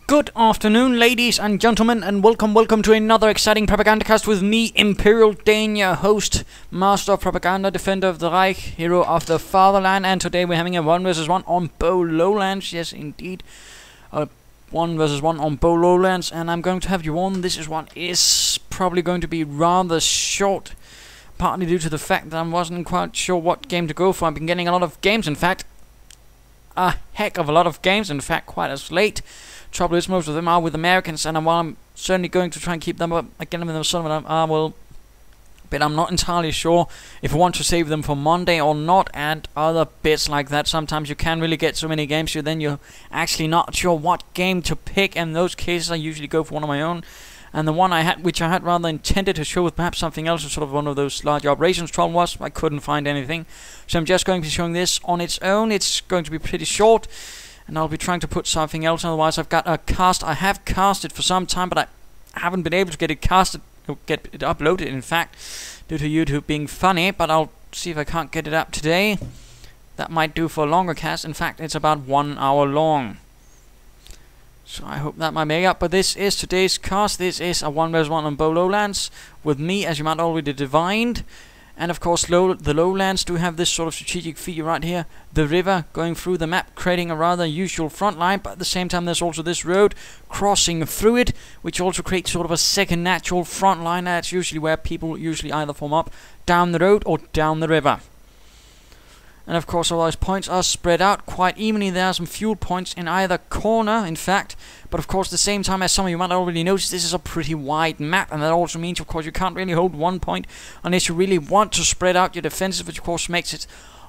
Good afternoon, ladies and gentlemen, and welcome to another exciting Propagandacast with me, ImperialDane, your host, master of propaganda, defender of the Reich, hero of the fatherland, and today we're having a 1 vs 1 on Beaux Lowlands. Yes, indeed, a 1 vs 1 on Beaux Lowlands, and I'm going to have you on. This one is probably going to be rather short, partly due to the fact that I wasn't quite sure what game to go for. I've been getting a lot of games, in fact, a heck of a lot of games, in fact, quite as late. Trouble is, most of them are with Americans, and while I'm certainly going to try and keep them up again with some of them but I'm not entirely sure if I want to save them for Monday or not, and other bits like that. Sometimes you can't really get so many games, so then you're actually not sure what game to pick. In those cases, I usually go for one of my own. And the one I had, which I had rather intended to show with perhaps something else, was sort of one of those large operations. Trouble was, I couldn't find anything, so I'm just going to be showing this on its own. It's going to be pretty short, and I'll be trying to put something else. Otherwise, I've got a cast. I have casted for some time, but I haven't been able to get it casted, get it uploaded, in fact, due to YouTube being funny. But I'll see if I can't get it up today. That might do for a longer cast. In fact, it's about 1 hour long, so I hope that might make up. But this is today's cast. This is a 1 vs 1 on Beaux Lowlands with me, as you might already divined. And of course, the lowlands do have this sort of strategic feature right here. The river going through the map, creating a rather usual front line, but at the same time there's also this road crossing through it, which also creates sort of a second natural front line. That's usually where people usually either form up down the road or down the river. And of course, all those points are spread out quite evenly. There are some fuel points in either corner, in fact. But of course, at the same time, as some of you might already notice, this is a pretty wide map. And that also means, of course, you can't really hold one point unless you really want to spread out your defenses, which of course makes it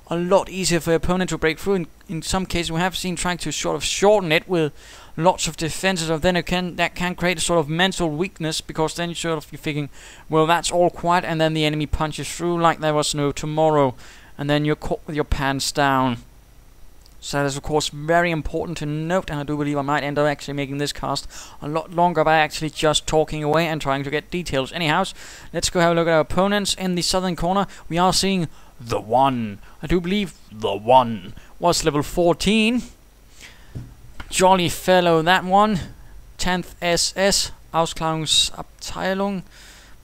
a lot easier for your opponent to break through. In some cases, we have seen trying to sort of shorten it with lots of defenses. Or then again, that can create a sort of mental weakness, because then you're thinking, well, that's all quiet, and then the enemy punches through like there was no tomorrow. And then you're caught with your pants down. So that is, of course, very important to note, and I do believe I might end up actually making this cast a lot longer by actually just talking away and trying to get details. Anyhow, let's go have a look at our opponents. In the southern corner, we are seeing The0ne. I do believe The0ne was level 14. Jolly fellow, that one. 10th SS, Ausklärungsabteilung.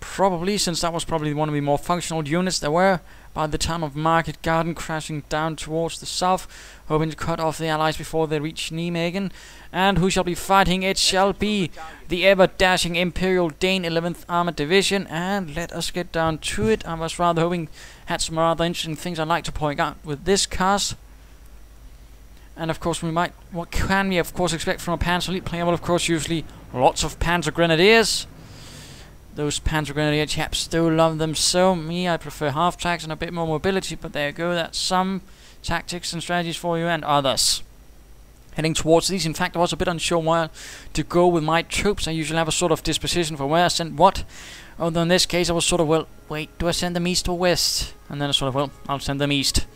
Probably, since that was probably one of the more functional units there were by the time of Market Garden, crashing down towards the south, hoping to cut off the Allies before they reach Nijmegen. And who shall be fighting? It shall be the ever-dashing ImperialDane 11th Armoured Division. And let us get down to it. I was rather hoping, had some rather interesting things I'd like to point out with this cast. And of course, what can we of course expect from a Panzer Elite player? Well, of course, usually lots of Panzer Grenadiers. Those Panzer Grenadier chaps still love them so. Me, I prefer half tracks and a bit more mobility, but there you go. That's some tactics and strategies for you, and others. Heading towards these, in fact, I was a bit unsure where to go with my troops. I usually have a sort of disposition for where I send what. Although in this case, I was sort of, well, wait, do I send them east or west? And then I sort of, well, I'll send them east.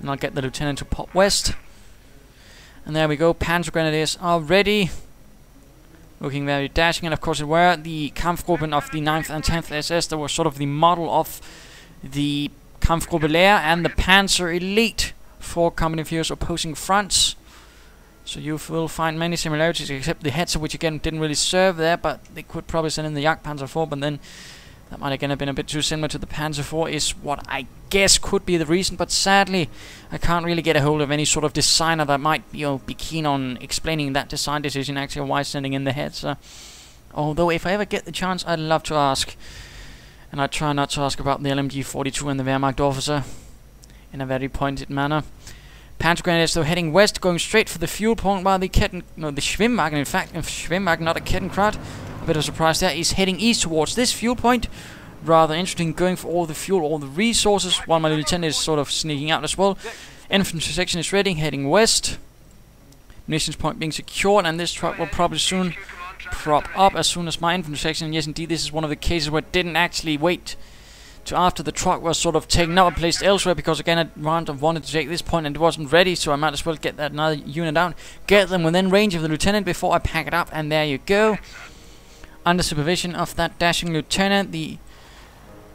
And I'll get the lieutenant to pop west. And there we go, Panzer Grenadiers are ready. Looking very dashing, and of course it were the kampfgruppe of the 9th and 10th SS that was sort of the model of the Kampfgruppe Lehr and the Panzer Elite for company views opposing fronts. So you will find many similarities, except the Hetzer, which again didn't really serve there, but they could probably send in the Jagdpanzer IV, but then that might again have been a bit too similar to the Panzer IV, is what I guess could be the reason. But sadly, I can't really get a hold of any sort of designer that might be keen on explaining that design decision, actually, why sending in the Hetzer. Although, if I ever get the chance, I'd love to ask. And I try not to ask about the LMG-42 and the Wehrmacht officer in a very pointed manner. Panzer Grenadiers, though, heading west, going straight for the fuel point, while the Schwimmwagen, in fact, Schwimmwagen, not a Kettenkrad. A bit of a surprise there. He's heading east towards this fuel point. Rather interesting, going for all the fuel, all the resources, while my lieutenant is sort of sneaking out as well. Infantry section is ready, heading west. Munitions point being secured, and this truck will probably soon prop up as soon as my infantry section. And yes, indeed, this is one of the cases where it didn't actually wait to after the truck was sort of taken up and placed elsewhere, because again, I wanted to take this point and it wasn't ready, so I might as well get that another unit out, get them within range of the lieutenant before I pack it up, and there you go. Under supervision of that dashing lieutenant, the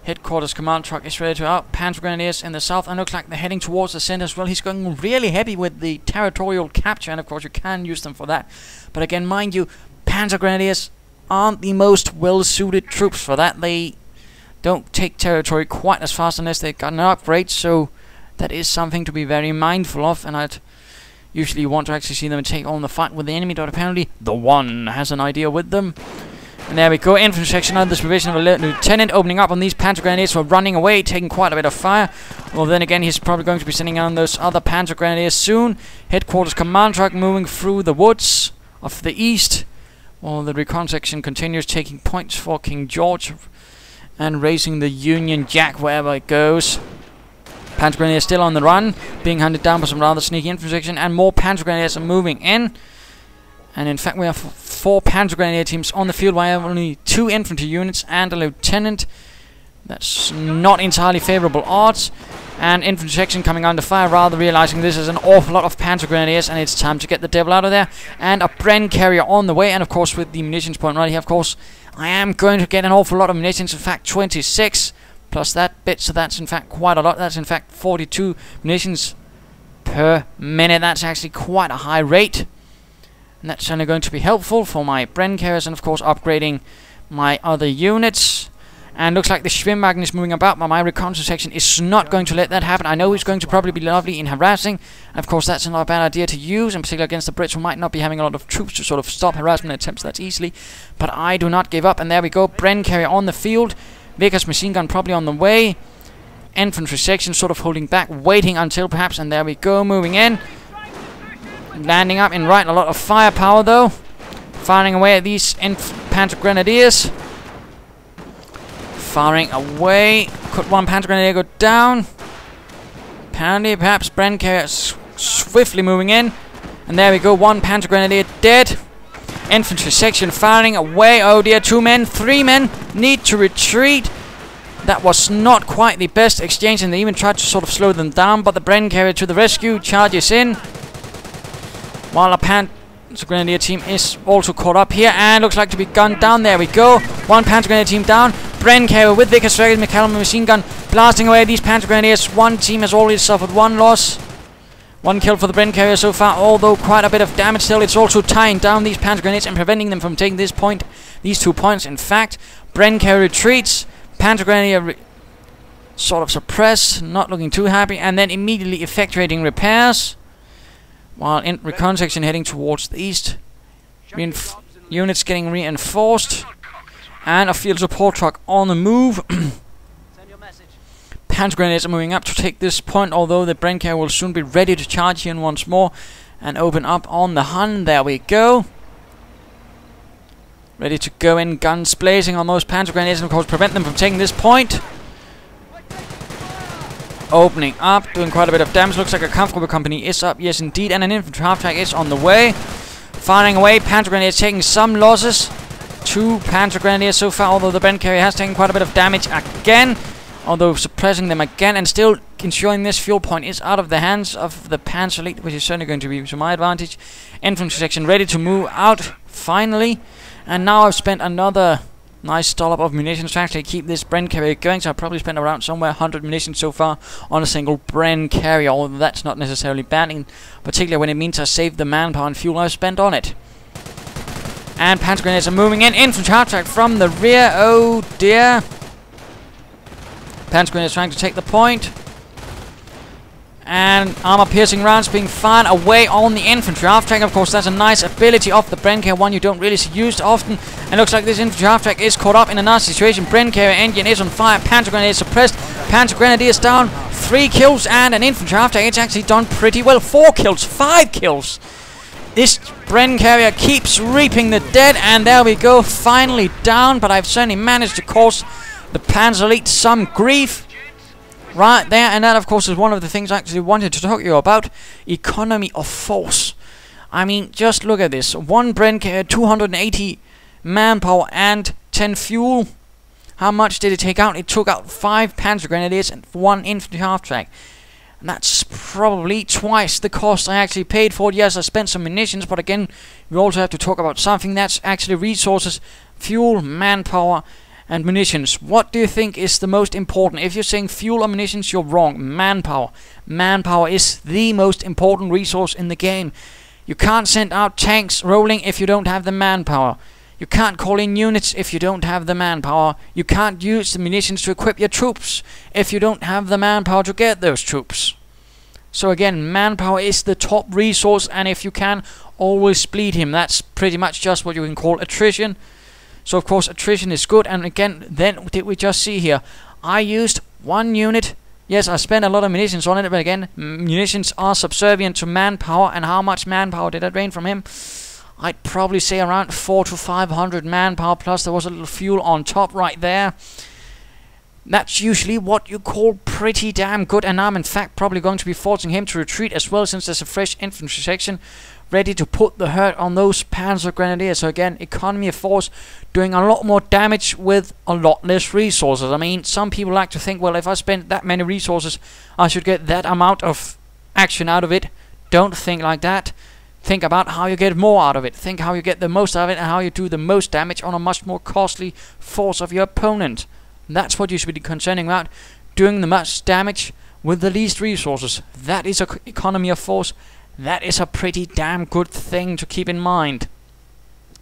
Headquarters command truck is ready to out. Panzer Grenadiers in the south, and looks like they're heading towards the center as well. He's going really heavy with the territorial capture, and of course you can use them for that. But again, mind you, Panzer Grenadiers aren't the most well-suited troops for that. They don't take territory quite as fast unless they've got an upgrade, so that is something to be very mindful of, and I'd usually want to actually see them take on the fight with the enemy, but apparently The0ne has an idea with them. And there we go, infantry section under the supervision of a lieutenant, opening up on these Panzer Grenadiers for running away, taking quite a bit of fire. Well, then again, he's probably going to be sending on those other Panzer Grenadiers soon. Headquarters command truck moving through the woods of the east. Well, the recon section continues, taking points for King George and raising the Union Jack wherever it goes. Panzer Grenadiers still on the run, being hunted down by some rather sneaky infantry section, and more Panzer Grenadiers are moving in. And in fact, we have 4 Panzer Grenadier teams on the field, while we have only 2 infantry units and a lieutenant. That's not entirely favorable odds. And infantry section coming under fire, rather realizing this is an awful lot of Panzer Grenadiers, and it's time to get the devil out of there. And a Bren carrier on the way, and of course with the munitions point right here, of course, I am going to get an awful lot of munitions, in fact 26, plus that bit, so that's in fact quite a lot. That's in fact 42 munitions per minute. That's actually quite a high rate. And that's only going to be helpful for my Bren carriers, and of course upgrading my other units. And looks like the Schwimmwagen is moving about, but my reconnaissance section is not going to let that happen. I know he's going to probably be lovely in harassing. And of course that's not a bad idea to use, in particular against the Brits, who might not be having a lot of troops to sort of stop harassment attempts that easily. But I do not give up, and there we go, Bren carrier on the field. Vickers machine gun probably on the way. Infantry section sort of holding back, waiting until perhaps, and there we go, moving in. Landing up in right, a lot of firepower though. Firing away at these Panzer Grenadiers. Firing away. Could one Panzer Grenadier go down? Apparently, perhaps Bren carrier swiftly moving in. And there we go, 1 Panzer Grenadier dead. Infantry section firing away. Oh dear, 2 men, 3 men need to retreat. That was not quite the best exchange, and they even tried to sort of slow them down, but the Bren carrier to the rescue, charges in. While a Panzer Grenadier team is also caught up here, and looks like to be gunned down. There we go, 1 Panzer Grenadier team down. Bren carrier with Vickers McCallum machine gun blasting away these Panzer Grenadiers. 1 team has already suffered 1 loss. 1 kill for the Bren carrier so far, although quite a bit of damage still. It's also tying down these Panzer Grenadiers and preventing them from taking this point, these 2 points. In fact, Bren carrier retreats, Panzer Grenadier sort of suppressed, not looking too happy, and then immediately effectuating repairs. While in recon section heading towards the east. Units getting reinforced. And a field support truck on the move. Panzer Grenadiers are moving up to take this point, although the Bren carrier will soon be ready to charge in once more and open up on the Hun. There we go. Ready to go in, guns blazing on those Panzer Grenadiers, and of course prevent them from taking this point. Opening up, doing quite a bit of damage. Looks like a kampfgruppe company is up, yes indeed, and an infantry half-track is on the way. Firing away, Panzer Grenadiers taking some losses. 2 Panzer Grenadiers so far, although the Bren carrier has taken quite a bit of damage again. Although suppressing them again, and still ensuring this fuel point is out of the hands of the Panzer Elite, which is certainly going to be to my advantage. Infantry section ready to move out, finally. And now I've spent another nice dollop of munitions to actually keep this Bren carrier going, so I've probably spent around somewhere 100 munitions so far on a single Bren carrier, although that's not necessarily bad, in particular when it means I saved the manpower and fuel I've spent on it. And Panzer Grenadiers are moving in, infantry half-track from the rear, oh dear. Panzer Grenadiers trying to take the point. And armor-piercing rounds being fired away on the infantry half-track. Of course, that's a nice ability of the Bren carrier, one you don't really see used often. And looks like this infantry half-track is caught up in a nasty situation. Bren carrier engine is on fire. Panzer Grenadiers suppressed. Panzer Grenadiers down. 3 kills and an infantry half-track. It's actually done pretty well. 4 kills, 5 kills. This Bren carrier keeps reaping the dead. And there we go, finally down. But I've certainly managed to cause the Panzer Elite some grief. Right there, and that of course is one of the things I actually wanted to talk to you about. Economy of force. I mean, just look at this. 1 Bren carrier, 280 manpower and 10 fuel. How much did it take out? It took out 5 Panzer Grenadiers and 1 infantry half-track. And that's probably twice the cost I actually paid for it. Yes, I spent some munitions, but again, we also have to talk about something that's actually resources, fuel, manpower, And munitions. What do you think is the most important? If you're saying fuel or munitions, you're wrong. Manpower. Manpower is the most important resource in the game. You can't send out tanks rolling if you don't have the manpower. You can't call in units if you don't have the manpower. You can't use the munitions to equip your troops if you don't have the manpower to get those troops. So again, manpower is the top resource, and if you can, always bleed him. That's pretty much just what you can call attrition. So of course attrition is good, and again, then did we just see here, I used 1 unit. Yes, I spent a lot of munitions on it, but again, munitions are subservient to manpower, and how much manpower did I drain from him? I'd probably say around 400 to 500 manpower, plus there was a little fuel on top right there. That's usually what you call pretty damn good, and I'm in fact probably going to be forcing him to retreat as well, since there's a fresh infantry section ready to put the hurt on those Panzer Grenadiers. So again, economy of force, doing a lot more damage with a lot less resources. I mean, some people like to think, well, if I spend that many resources, I should get that amount of action out of it. Don't think like that. Think about how you get more out of it. Think how you get the most out of it, and how you do the most damage on a much more costly force of your opponent. That's what you should be concerning about. Doing the most damage with the least resources. That is an economy of force. That is a pretty damn good thing to keep in mind.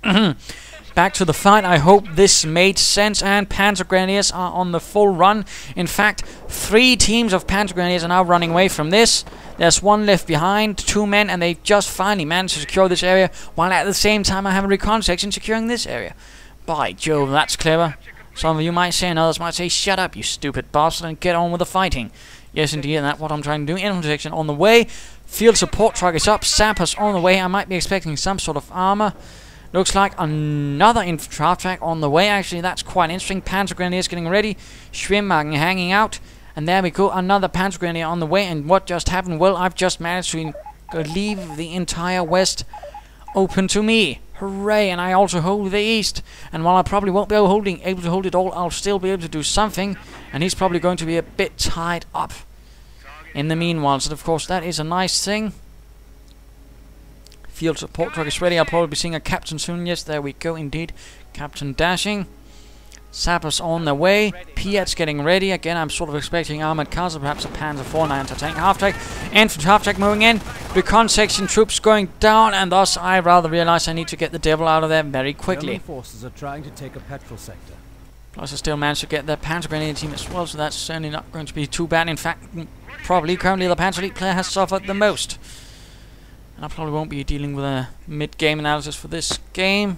Back to the fight. I hope this made sense. And Panzer Grenadiers are on the full run. In fact, 3 teams of Panzer Grenadiers are now running away from this. There's 1 left behind, 2 men, and they just finally managed to secure this area, while at the same time I have a recon section securing this area. By Jove, that's clever. Some of you might say, and others might say, shut up, you stupid bastard, and get on with the fighting. Yes, indeed, and that's what I'm trying to do. Infantry section on the way. Field support truck is up. Sappers on the way. I might be expecting some sort of armor. Looks like another infantry half track on the way. Actually, that's quite interesting. Panzer Grenadiers getting ready. Schwimmwagen hanging out. And there we go. Another Panzer Grenadier on the way. And what just happened? Well, I've just managed to leave the entire west open to me. Hooray! And I also hold the east. And while I probably won't be able to hold it all, I'll still be able to do something. And he's probably going to be a bit tied up in the meanwhile. So of course that is a nice thing. Field support truck is ready. I'll probably be seeing a captain soon. Yes, there we go indeed. Captain dashing. Sappers on their way. Piats getting ready. Again, I'm sort of expecting armored cars, or perhaps a Panzer IV anti-tank half-track. Infantry half-track moving in. Recon section troops going down, and thus I rather realize I need to get the devil out of there very quickly. German forces are trying to take a petrol sector. Plus I still managed to get their Panzer Grenadier team as well, so that's certainly not going to be too bad. In fact, probably currently the Panzer Elite player has suffered the most. And I probably won't be dealing with a mid-game analysis for this game.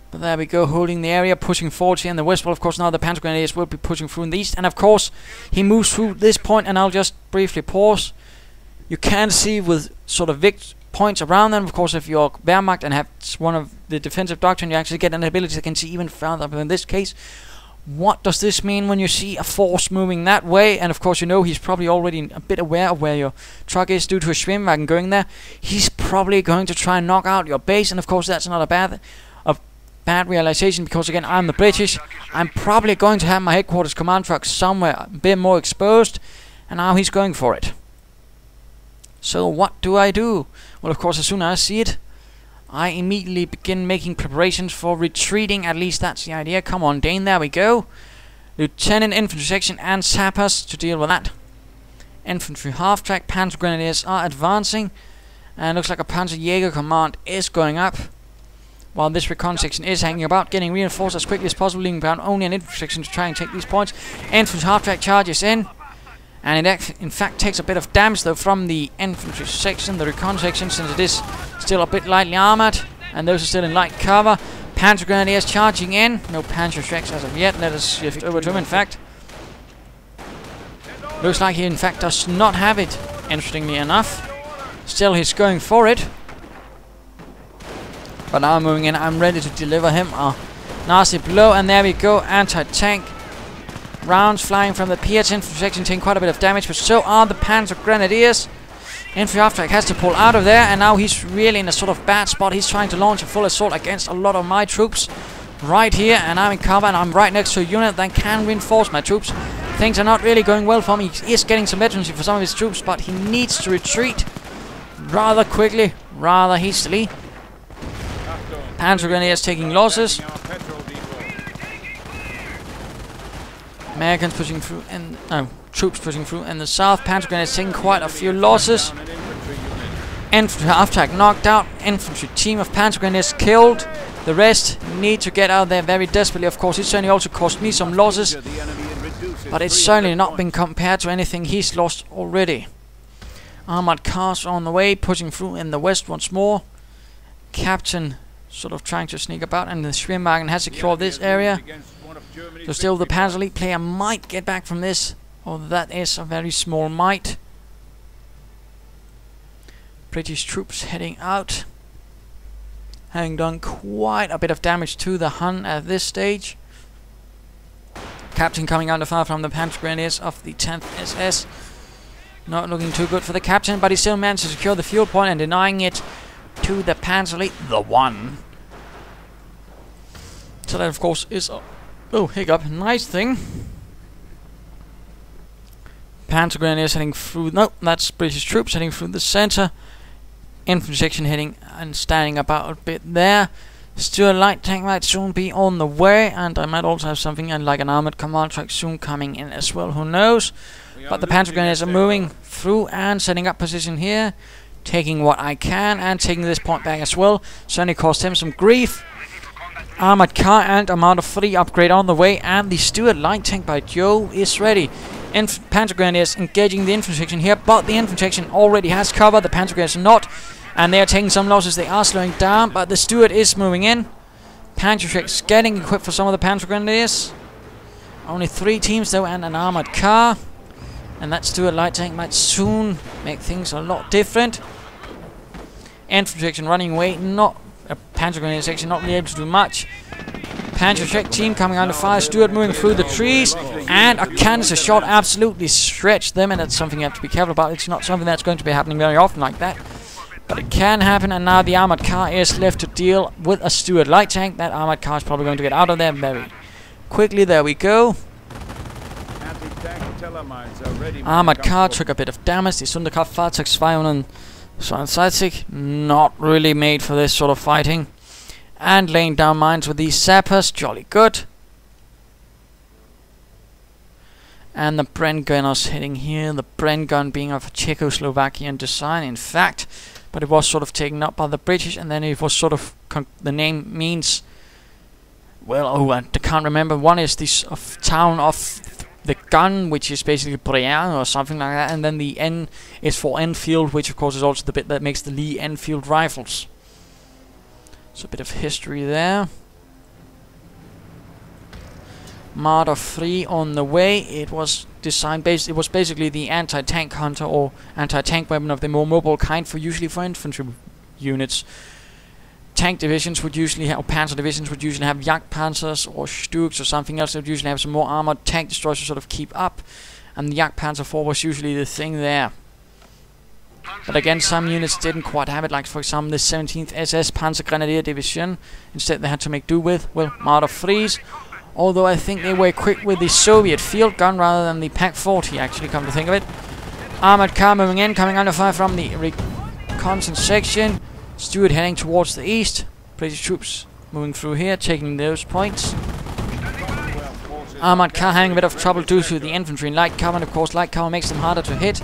But there we go, holding the area, pushing forward here in the west. Well, of course, now the Panzer Grenadiers will be pushing through in the east. And of course, he moves through this point, and I'll just briefly pause. You can see with sort of points around them. Of course, if you're Wehrmacht and have one of the defensive doctrine, you actually get an ability that can see even further. But in this case, what does this mean when you see a force moving that way? And of course, you know he's probably already a bit aware of where your truck is due to a Schwimmwagen going there. He's probably going to try and knock out your base, and of course, that's not a bad realization, because again, I'm the British. I'm probably going to have my headquarters command truck somewhere a bit more exposed, and now he's going for it. So what do I do? Well, of course, as soon as I see it, I immediately begin making preparations for retreating. At least that's the idea. Come on, Dane, there we go. Lieutenant infantry section and sappers to deal with that. Infantry half-track, Panzer Grenadiers are advancing, and looks like a Panzer Jaeger command is going up, while this recon section is hanging about, getting reinforced as quickly as possible, leaving behind only an infantry section to try and take these points. Infantry half-track charges in, and it in fact takes a bit of damage though from the infantry section, the recon section, since it is still a bit lightly armored, and those are still in light cover. Panzer Grenadiers charging in, no Panzer Shreks as of yet. Let us shift over to him. In fact, looks like he in fact does not have it, interestingly enough. Still, he's going for it. But now I'm moving in, I'm ready to deliver him a nasty blow, and there we go, anti-tank rounds flying from the Piats infantry section, taking quite a bit of damage, but so are the Panzer Grenadiers. Infantry half-track has to pull out of there, and now he's really in a sort of bad spot. He's trying to launch a full assault against a lot of my troops right here, and I'm in cover, and I'm right next to a unit that can reinforce my troops. Things are not really going well for me. He is getting some veterancy for some of his troops, but he needs to retreat rather quickly, rather hastily. Panzer Grenadiers taking losses. Americans pushing through, and troops pushing through in the south. Panzer grenadiers taking quite a few losses. Infantry half-track knocked out. Infantry team of Panzer grenadiers killed. The rest need to get out there very desperately. Of course, it certainly also cost me some losses, but it's certainly not been compared to anything he's lost already. Armored cars on the way, pushing through in the west once more. Captain sort of trying to sneak about, and the Schwimwagen has secured this area. So still the Panzer League player might get back from this, although that is a very small might. British troops heading out, having done quite a bit of damage to the Hun at this stage. Captain coming under fire from the Panzer Grenadiers of the 10th SS. Not looking too good for the captain, but he still managed to secure the fuel point and denying it to the Panzer League, The0ne. So that of course is a hiccup, nice thing. Panzer Grenadiers heading through, no, that's British troops heading through the center. Infantry section heading and standing about a bit there. Stuart light tank might soon be on the way, and I might also have something like an armored command truck soon coming in as well, who knows. But the Panzer Grenadiers are moving through and setting up position here, taking what I can and taking this point back as well. Certainly caused him some grief. Armored car and Armada 3 upgrade on the way, and the Stuart light tank by Joe is ready. Panzer Grenadiers engaging the infantry section here, but the infantry section already has cover, the Panzer Grenadiers are not, and they are taking some losses. They are slowing down, but the Stuart is moving in. Panzer Treks getting equipped for some of the Panzer Grenadiers. Only 3 teams though, and an armored car, and that Stuart light tank might soon make things a lot different. Infantry section running away, not a Panzer Grenadier section not really able to do much. Panzer Trek team coming under fire, Stuart moving through the trees, and a canister shot absolutely stretched them, and that's something you have to be careful about. It's not something that's going to be happening very often like that, but it can happen, and now the armored car is left to deal with a Stuart light tank. That armored car is probably going to get out of there very quickly. There we go. Armored car took a bit of damage. The Sonderkraftfahrzeug 262, not really made for this sort of fighting. And laying down mines with these sappers, jolly good. And the Bren gunners hitting here. The Bren gun being of Czechoslovakian design, in fact, but it was sort of taken up by the British, and then it was sort of the name means, well, I can't remember. One is this town of the gun, which is basically Brienne or something like that, and then the N is for Enfield, which of course is also the bit that makes the Lee Enfield rifles. So a bit of history there. Marder 3 on the way. It was designed it was basically the anti-tank hunter or anti-tank weapon of the more mobile kind, usually for infantry units. Tank divisions would usually have, or panzer divisions would usually have Jagdpanzers or Stuks or something else. They would usually have some more armored tank destroyers to sort of keep up, and the Jagdpanzer 4 was usually the thing there. But again, some units didn't quite have it, like for example the 17th SS Panzer Grenadier Division. Instead they had to make do with, well, Marder 3s. Although I think they were equipped with the Soviet field gun rather than the PaK-40, actually, come to think of it. Armored car moving in, coming under fire from the reconnaissance section. Stuart heading towards the east. British troops moving through here, taking those points. Armored car having a bit of trouble due to the infantry in light cover, and of course light cover makes them harder to hit.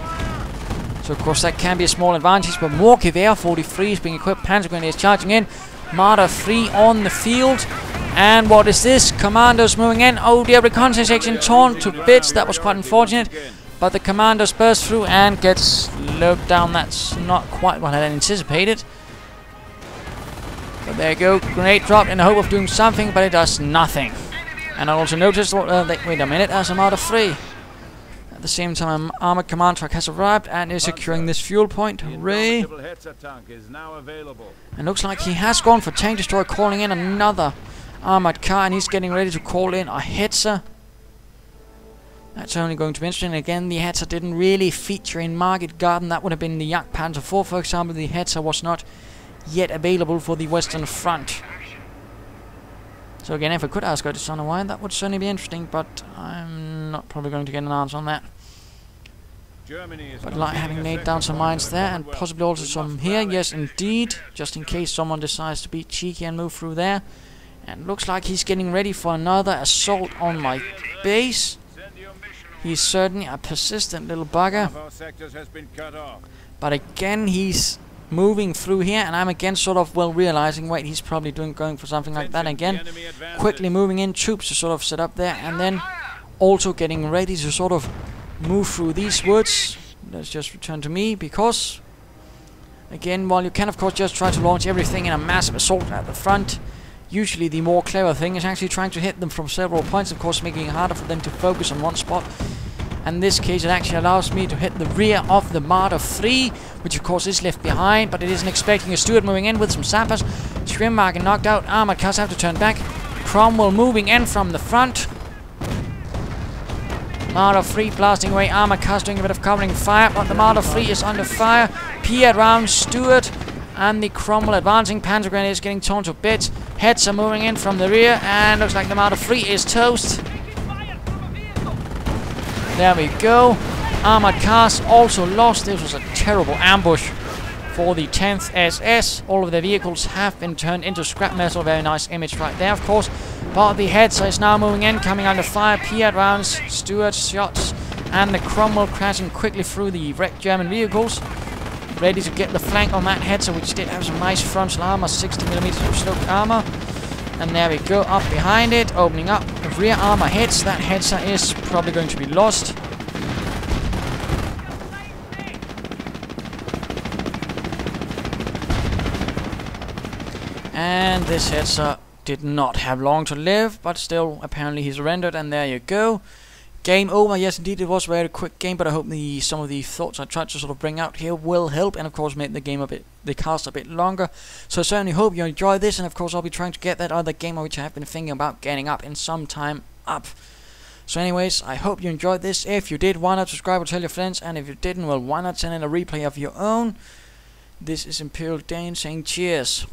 So of course that can be a small advantage, but more Gewehr 43s being equipped, Panzer Grenadiers charging in, Marder 3 on the field, and what is this? Commandos moving in. Oh dear, reconnaissance section torn to bits. That was quite unfortunate, but the commandos burst through and get slowed down. That's not quite what I had anticipated. But there you go, grenade dropped in the hope of doing something, but it does nothing. And I also noticed, wait a minute, there's a Marder 3. At the same time, an armored command truck has arrived and is securing this fuel point. Hooray! And looks like he has gone for tank destroyer, calling in another armored car, and he's getting ready to call in a Hetzer. That's only going to be interesting. Again, the Hetzer didn't really feature in Market Garden. That would have been the Jagdpanzer 4, for example. The Hetzer was not yet available for the Western Front. So again, if I could ask her to son why, that would certainly be interesting, but I'm not probably going to get an answer on that. But like having laid down some mines there, and possibly also some here, yes indeed, just in case someone decides to be cheeky and move through there. And looks like he's getting ready for another assault on my base. He's certainly a persistent little bugger. Our sectors has been cut off. But again, he's moving through here, and I'm again sort of, well, realizing, wait, he's probably going for something like that again. Quickly moving in, troops to sort of set up there, and then also getting ready to sort of move through these woods. Let's just return to me, because again, while you can of course just try to launch everything in a massive assault at the front, usually the more clever thing is actually trying to hit them from several points, of course making it harder for them to focus on one spot. In this case, it actually allows me to hit the rear of the Marder 3, which of course is left behind, but it isn't expecting a Stuart moving in with some sappers. Schwimwagen knocked out, armored cars have to turn back. Cromwell moving in from the front. Marder 3 blasting away, armored cars doing a bit of covering fire, but the Marder 3 is under fire. Pierred round Stuart, and the Cromwell advancing. Panzer grenade is getting torn to bits. Heads are moving in from the rear, and looks like the Marder 3 is toast. There we go. Armored cars also lost. This was a terrible ambush for the 10th SS. All of their vehicles have been turned into scrap metal. Very nice image right there, of course. But the Hetzer is now moving in, coming under fire. Pierred rounds, Stuart shots, and the Cromwell crashing quickly through the wrecked German vehicles. Ready to get the flank on that Hetzer, which did have some nice frontal armor, 60mm of sloped armor. And there we go, up behind it, opening up. The rear armor hits. That Hetzer is probably going to be lost. And this Hetzer did not have long to live, but still, apparently he surrendered, and there you go. Game over. Yes, indeed, it was a very quick game, but I hope some of the thoughts I tried to sort of bring out here will help, and of course make the game the cast a bit longer. So I certainly hope you enjoy this, and of course I'll be trying to get that other game which I have been thinking about getting up in some time up. So anyways, I hope you enjoyed this. If you did, why not subscribe or tell your friends, and if you didn't, well, why not send in a replay of your own. This is ImperialDane saying cheers.